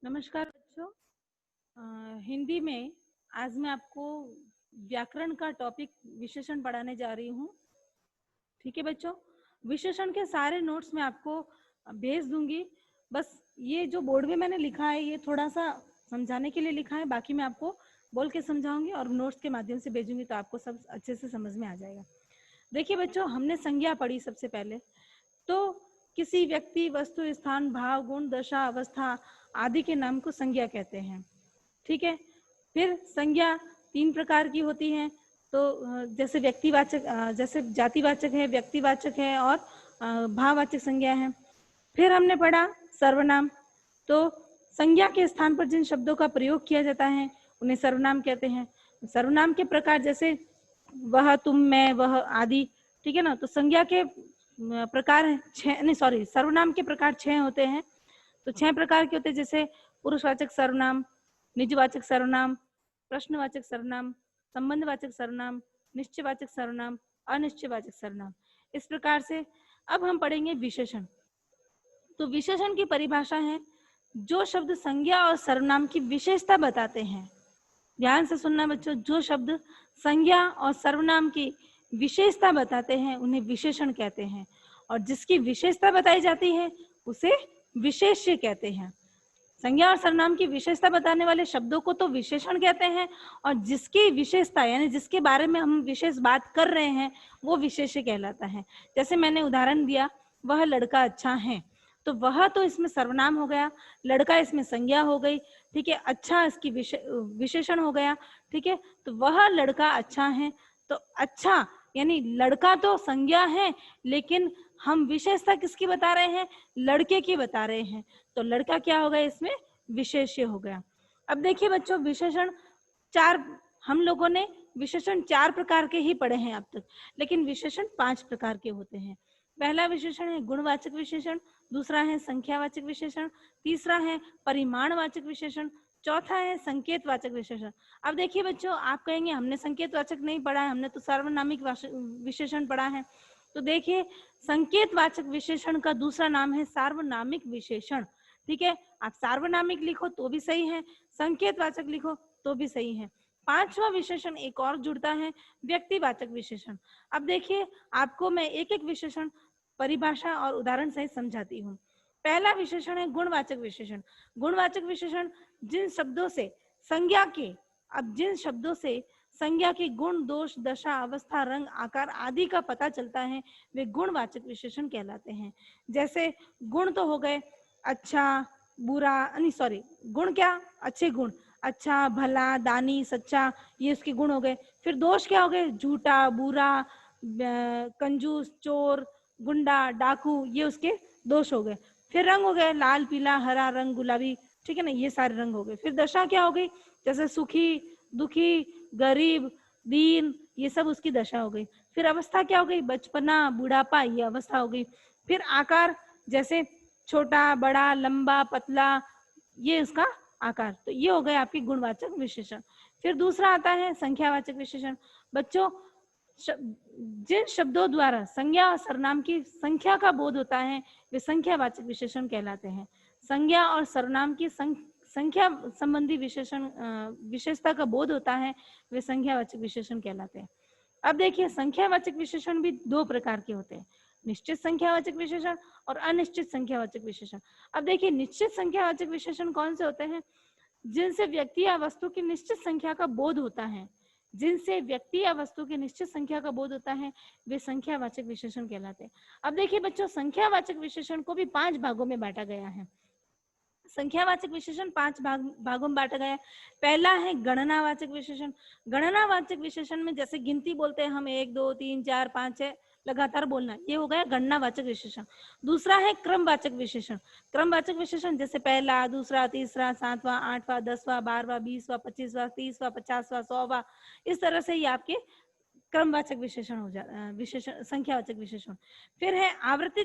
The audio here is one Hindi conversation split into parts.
नमस्कार बच्चों। हिंदी में आज मैं आपको व्याकरण का टॉपिक विशेषण पढ़ाने जा रही हूँ। ठीक है बच्चों, विशेषण के सारे नोट्स मैं आपको भेज दूंगी। बस ये जो बोर्ड में मैंने लिखा है ये थोड़ा सा समझाने के लिए लिखा है, बाकी मैं आपको बोल के समझाऊंगी और नोट्स के माध्यम से भेजूंगी तो आपको सब अच्छे से समझ में आ जाएगा। देखिए बच्चों, हमने संज्ञा पढ़ी सबसे पहले। तो किसी व्यक्ति, वस्तु, स्थान, भाव, गुण, दशा, अवस्था आदि के नाम को संज्ञा कहते हैं। ठीक है। फिर संज्ञा 3 प्रकार की होती है। तो जैसे व्यक्तिवाचक, जैसे जातिवाचक है, व्यक्तिवाचक है और भाववाचक संज्ञा है। फिर हमने पढ़ा सर्वनाम। तो संज्ञा के स्थान पर जिन शब्दों का प्रयोग किया जाता है उन्हें सर्वनाम कहते हैं। सर्वनाम के प्रकार जैसे वह, तुम, मैं, वह आदि। ठीक है ना। तो संज्ञा के प्रकार है 6, नहीं सॉरी, सर्वनाम के प्रकार 6 होते हैं। तो 6 प्रकार के होते हैं, जैसे पुरुषवाचक सर्वनाम, निजवाचक सर्वनाम, प्रश्नवाचक सर्वनाम, संबंधवाचक सर्वनाम, निश्चयवाचक सर्वनाम, अनिश्चयवाचक सर्वनाम। इस प्रकार से अब हम पढ़ेंगे विशेषण। तो विशेषण की परिभाषा है जो शब्द संज्ञा और सर्वनाम की विशेषता बताते हैं। ध्यान से सुनना बच्चों, जो शब्द संज्ञा और सर्वनाम की विशेषता बताते हैं उन्हें विशेषण कहते हैं, और जिसकी विशेषता बताई जाती है उसे विशेष्य कहते हैं। संज्ञा और सर्वनाम की विशेषता बताने वाले शब्दों को तो विशेषण कहते हैं, और जिसकी विशेषता यानी जिसके बारे में हम विशेष बात कर रहे हैं वो विशेष्य कहलाता है। जैसे मैंने उदाहरण दिया, वह लड़का अच्छा है, तो वह तो इसमें सर्वनाम हो गया, लड़का इसमें संज्ञा हो गई। ठीक है। अच्छा इसकी विशेषण हो गया। ठीक है। तो वह लड़का अच्छा है, तो अच्छा यानी लड़का तो संज्ञा है, लेकिन हम विशेषता किसकी बता रहे हैं? लड़के की बता रहे हैं। तो लड़का क्या हो गया? इसमें विशेष्य हो गया। अब देखिए बच्चों, विशेषण 4, हम लोगों ने विशेषण 4 प्रकार के ही पढ़े हैं अब तक, लेकिन विशेषण 5 प्रकार के होते हैं। पहला विशेषण है गुणवाचक विशेषण, दूसरा है संख्यावाचक विशेषण, तीसरा है परिमाणवाचक विशेषण, चौथा है संकेतवाचक विशेषण। अब देखिए बच्चों, आप कहेंगे हमने संकेतवाचक नहीं पढ़ा है, हमने तो सार्वनामिक विशेषण पढ़ा है। तो देखिए, संकेतवाचक विशेषण का दूसरा नाम है सार्वनामिक विशेषण। ठीक है। आप सार्वनामिक लिखो तो भी सही है, संकेतवाचक लिखो तो भी सही है। 5वां विशेषण एक और जुड़ता है, व्यक्तिवाचक विशेषण। अब देखिए, आपको मैं एक एक विशेषण परिभाषा और उदाहरण सहित समझाती हूँ। पहला विशेषण है गुणवाचक विशेषण। गुणवाचक विशेषण जिन शब्दों से संज्ञा के, अब जिन शब्दों से संज्ञा के गुण, दोष, दशा, अवस्था, रंग, आकार आदि का पता चलता है वे गुणवाचक विशेषण कहलाते हैं। जैसे गुण तो हो गए अच्छा, बुरा, नहीं सॉरी, गुण क्या? अच्छे गुण, अच्छा, भला, दानी, सच्चा, ये उसके गुण हो गए। फिर दोष क्या हो गए? झूठा, बुरा, कंजूस, चोर, गुंडा, डाकू, ये उसके दोष हो गए। फिर रंग हो गए लाल, पीला, हरा, रंग गुलाबी। ठीक है ना, ये सारे रंग हो गए। फिर दशा क्या हो गई? जैसे सुखी, दुखी, गरीब, दीन, ये सब उसकी दशा हो गई। फिर अवस्था क्या हो गई? बचपना, बुढ़ापा, ये अवस्था हो गई। फिर आकार, जैसे छोटा, बड़ा, लंबा, पतला, ये उसका आकार। तो ये हो गए आपके गुणवाचक विशेषण। फिर दूसरा आता है संख्यावाचक विशेषण। बच्चों, जिन शब्दों द्वारा संज्ञा और सर्वनाम की संख्या का बोध होता है वे संख्यावाचक विशेषण कहलाते हैं। संज्ञा और सर्वनाम की संख्या संबंधी विशेषण, विशेषता का बोध होता है वे संख्यावाचक विशेषण कहलाते हैं। अब देखिए, संख्यावाचक विशेषण भी 2 प्रकार के होते हैं, निश्चित संख्यावाचक विशेषण और अनिश्चित संख्यावाचक विशेषण। अब देखिए, निश्चित संख्यावाचक विशेषण कौन से होते हैं? जिनसे व्यक्ति या वस्तु की निश्चित संख्या का बोध होता है, जिनसे व्यक्ति या वस्तु की निश्चित संख्या का बोध होता है वे संख्यावाचक विशेषण कहलाते हैं। अब देखिए बच्चों, संख्यावाचक विशेषण को भी 5 भागों में बांटा गया है। संख्यावाचक विशेषण 5 भागों में बांटा गया है। पहला है गणनावाचक विशेषण। गणनावाचक विशेषण में जैसे गिनती बोलते हैं हम, 1 2 3 4 5 6 लगातार बोलना, ये हो गया गणनावाचक विशेषण। दूसरा है क्रमवाचक विशेषण। क्रमवाचक विशेषण जैसे पहला, दूसरा, तीसरा, 7वां, 8वां, 10वां, 12वां, 20वां, 25वां, 30वां, 50वां, 100वां, इस तरह से ये आपके क्रमवाचक विशेषण हो जाता, विशेषण संख्यावाचक विशेषण। फिर है आवृत्ति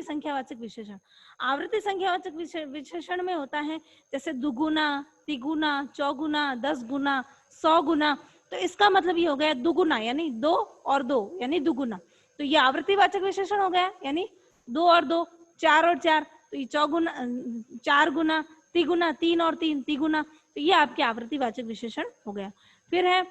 संख्यावाचक विशेषण। आवृत्ति संख्यावाचक विशेषण में होता है जैसे दुगुना, तिगुना, चौगुना, 10 गुना, 100 गुना। तो इसका मतलब ये हो गया दुगुना यानी 2 और 2 यानी दुगुना। तो ये आवृत्तिवाचक विशेषण हो गया, यानी 2 और 2, 4 और 4, तो ये चौगुना, 4 गुना, तिगुना, 3 और 3 तिगुना, तो ये आपके आवृत्तिवाचक विशेषण हो गया। फिर है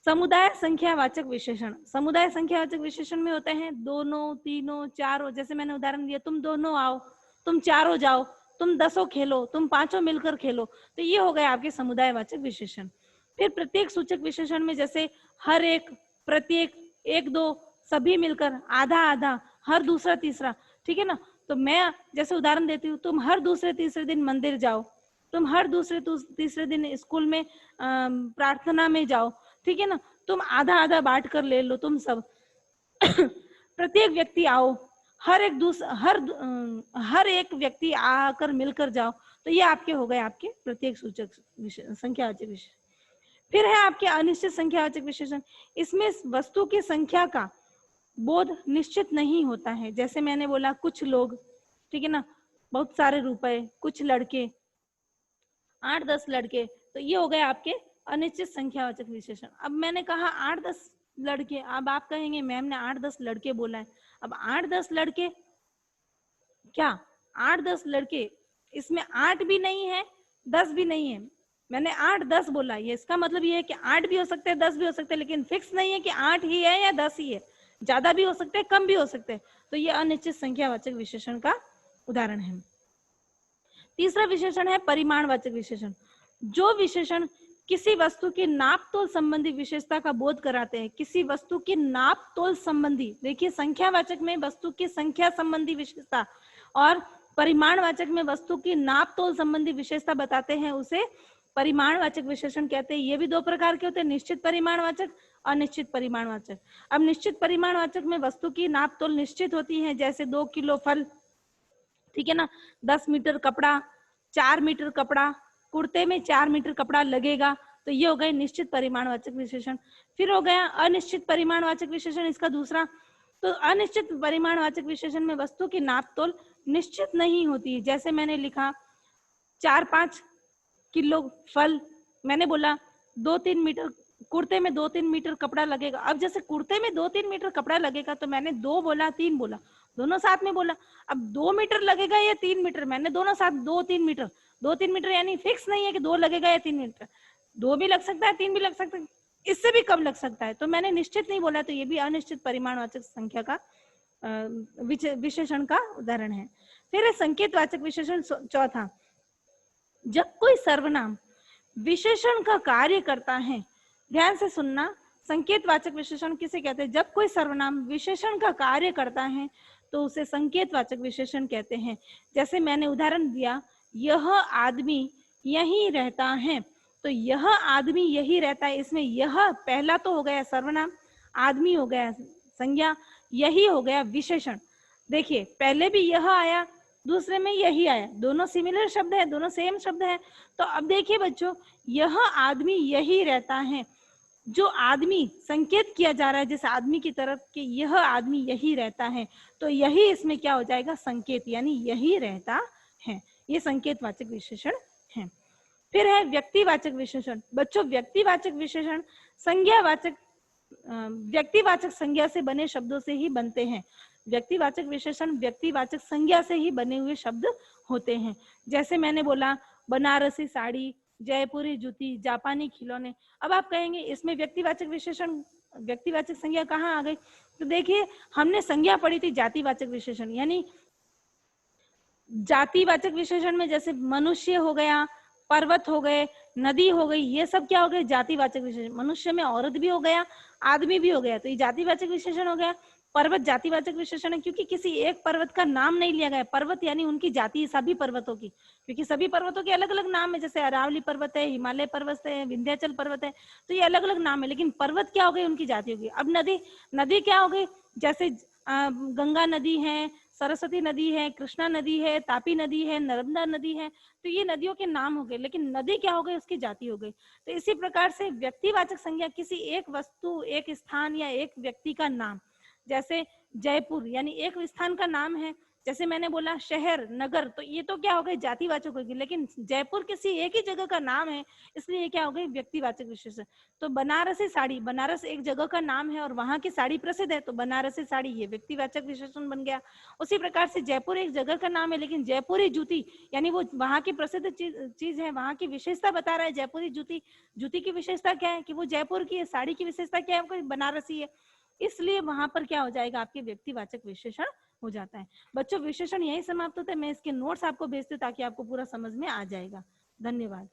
समुदाय संख्यावाचक विशेषण। समुदाय संख्यावाचक विशेषण में होते हैं दोनों, तीनों, चारों। जैसे मैंने उदाहरण दिया, तुम दोनों आओ, तुम चारों जाओ, तुम 10 खेलो, तुम 5 मिलकर खेलो, तो ये हो गए आपके समुदायवाचक विशेषण। फिर प्रत्येक सूचक विशेषण में जैसे हर एक, प्रत्येक, एक दो, सभी मिलकर, आधा आधा, हर दूसरा तीसरा, ठीक है ना। तो मैं जैसे उदाहरण देती हूँ, तुम हर दूसरे तीसरे दिन मंदिर जाओ, तुम हर दूसरे तीसरे दिन स्कूल में प्रार्थना में जाओ, ठीक है ना। तुम आधा आधा बांट कर ले लो तुम सब। प्रत्येक व्यक्ति आओ, हर एक व्यक्ति आकर मिलकर जाओ, तो ये आपके हो गए आपके प्रत्येक सूचक संख्यावाचक विशेषण। फिर है आपके अनिश्चित संख्यावाचक विशेषण। इसमें वस्तु की संख्या का बोध निश्चित नहीं होता है। जैसे मैंने बोला कुछ लोग, ठीक है ना, बहुत सारे रुपए, कुछ लड़के, 8-10 लड़के, तो ये हो गए आपके अनिश्चित संख्यावाचक विशेषण। अब मैंने कहा 8-10 लड़के, अब आप कहेंगे मैम ने 8-10 लड़के बोला है। अब 8-10 लड़के क्या, 8-10 लड़के, इसमें 8 भी नहीं है, 10 भी नहीं है, मैंने 8-10 बोला। ये इसका मतलब ये है कि 8 भी हो सकते हैं, 10 भी हो सकते हैं, लेकिन फिक्स नहीं है कि 8 ही है या 10 ही है, ज्यादा भी हो सकते हैं, कम भी हो सकते हैं। तो ये अनिश्चित संख्यावाचक विशेषण का उदाहरण है। तीसरा विशेषण है परिमाणवाचक विशेषण। जो विशेषण किसी वस्तु की नाप तोल संबंधी विशेषता का बोध कराते हैं। किसी वस्तु की नाप तोल संबंधी, देखिए संख्यावाचक में वस्तु की संख्या संबंधी विशेषता और परिमाणवाचक में वस्तु की नाप तोल संबंधी विशेषता बताते हैं, उसे परिमाणवाचक विशेषण कहते हैं। ये भी दो प्रकार के होते हैं, निश्चित परिमाणवाचक, अनिश्चित परिमाणवाचक। अब निश्चित परिमाणवाचक में वस्तु की नाप तोल निश्चित होती है, जैसे 2 किलो फल, ठीक है ना, 10 मीटर कपड़ा, 4 मीटर कपड़ा, कुर्ते में 4 मीटर कपड़ा लगेगा, तो ये हो गए निश्चित परिमाणवाचक विशेषण। फिर हो गया अनिश्चित परिमाणवाचक विशेषण, इसका दूसरा। तो अनिश्चित परिमाणवाचक विशेषण में वस्तु की नाप तोल निश्चित नहीं होती है। जैसे मैंने लिखा 4-5 किलो फल, मैंने बोला 2-3 मीटर, कुर्ते में 2-3 मीटर कपड़ा लगेगा। अब जैसे कुर्ते में 2-3 मीटर कपड़ा लगेगा, तो मैंने 2 बोला 3 बोला, दोनों साथ में बोला। अब 2 मीटर लगेगा या 3 मीटर, मैंने दोनों साथ 2-3 मीटर, 2-3 मीटर, यानी फिक्स नहीं है कि 2 लगेगा या 3 मीटर, 2 भी लग सकता है, 3 भी लग सकता है, इससे भी कम लग सकता है, तो मैंने निश्चित नहीं बोला। तो ये भी अनिश्चित परिमाणवाचक संख्या का विशेषण का उदाहरण है। फिर है संकेतवाचक विशेषण चौथा। जब कोई सर्वनाम विशेषण का कार्य करता है, ध्यान से सुनना, संकेतवाचक विशेषण किसे कहते हैं? जब कोई सर्वनाम विशेषण का कार्य करता है तो उसे संकेतवाचक विशेषण कहते हैं। जैसे मैंने उदाहरण दिया, यह आदमी यहीं रहता है, तो यह आदमी यही रहता है, इसमें यह पहला तो हो गया सर्वनाम, आदमी हो गया संज्ञा, यही हो गया विशेषण। देखिए पहले भी यह आया, दूसरे में यही आया, दोनों सिमिलर शब्द है, दोनों सेम शब्द है। तो अब देखिए बच्चों, यह आदमी यही रहता है, जो आदमी संकेत किया जा रहा है जिस आदमी की तरफ कि यह आदमी यही रहता है, तो यही इसमें क्या हो जाएगा? संकेत, यानी यही रहता है। ये संकेतवाचक विशेषण है। फिर है व्यक्तिवाचक विशेषण। बच्चों व्यक्तिवाचक विशेषण संज्ञावाचक, व्यक्तिवाचक संज्ञा से बने शब्दों से ही बनते हैं। व्यक्तिवाचक विशेषण व्यक्तिवाचक संज्ञा से ही बने हुए शब्द होते हैं। जैसे मैंने बोला बनारसी साड़ी, जयपुरी जूती, जापानी खिलौने। अब आप कहेंगे इसमें व्यक्तिवाचक विशेषण, व्यक्तिवाचक संज्ञा कहाँ आ गई? तो देखिए हमने संज्ञा पढ़ी थी जातिवाचक विशेषण, यानी जातिवाचक विशेषण में जैसे मनुष्य हो गया, पर्वत हो गए, नदी हो गई, ये सब क्या हो गए? जातिवाचक विशेषण। मनुष्य में औरत भी हो गया, आदमी भी हो गया, तो ये जातिवाचक विशेषण हो गया। पर्वत जातिवाचक विशेषण है क्योंकि किसी एक पर्वत का नाम नहीं लिया गया। पर्वत यानी उनकी जाति, सभी पर्वतों की, क्योंकि सभी पर्वतों के अलग अलग नाम है, जैसे अरावली पर्वत है, हिमालय पर्वत है, विंध्याचल पर्वत है, तो ये अलग अलग नाम है, लेकिन पर्वत क्या हो गई? उनकी जाति होगी। अब नदी, नदी क्या हो गई? जैसे गंगा नदी है, सरस्वती नदी है, कृष्णा नदी है, तापी नदी है, नर्मदा नदी है, तो ये नदियों के नाम हो गए, लेकिन नदी क्या हो गई? उसकी जाति हो गई। तो इसी प्रकार से व्यक्तिवाचक संज्ञा किसी एक वस्तु, एक स्थान या एक व्यक्ति का नाम, जैसे जयपुर यानी एक स्थान का नाम है, जैसे मैंने बोला शहर, नगर, तो ये तो क्या हो गई जातिवाचक होगी, लेकिन जयपुर किसी एक ही जगह का नाम है, इसलिए ये क्या हो गई व्यक्तिवाचक विशेषण। तो बनारसी साड़ी, बनारस एक जगह का नाम है और वहां की साड़ी प्रसिद्ध है, तो बनारसी साड़ी ये व्यक्तिवाचक विशेषण बन गया। उसी प्रकार से जयपुर एक जगह का नाम है, लेकिन जयपुरी जूती, यानी वो वहां की प्रसिद्ध चीज है, वहां की विशेषता बता रहा है जयपुरी जूती। जूती की विशेषता क्या है कि वो जयपुर की है, साड़ी की विशेषता क्या है बनारसी है, इसलिए वहां पर क्या हो जाएगा आपके व्यक्तिवाचक विशेषण हो जाता है। बच्चों विशेषण यही समाप्त होता है। मैं इसके नोट्स आपको भेजती हूँ ताकि आपको पूरा समझ में आ जाएगा। धन्यवाद।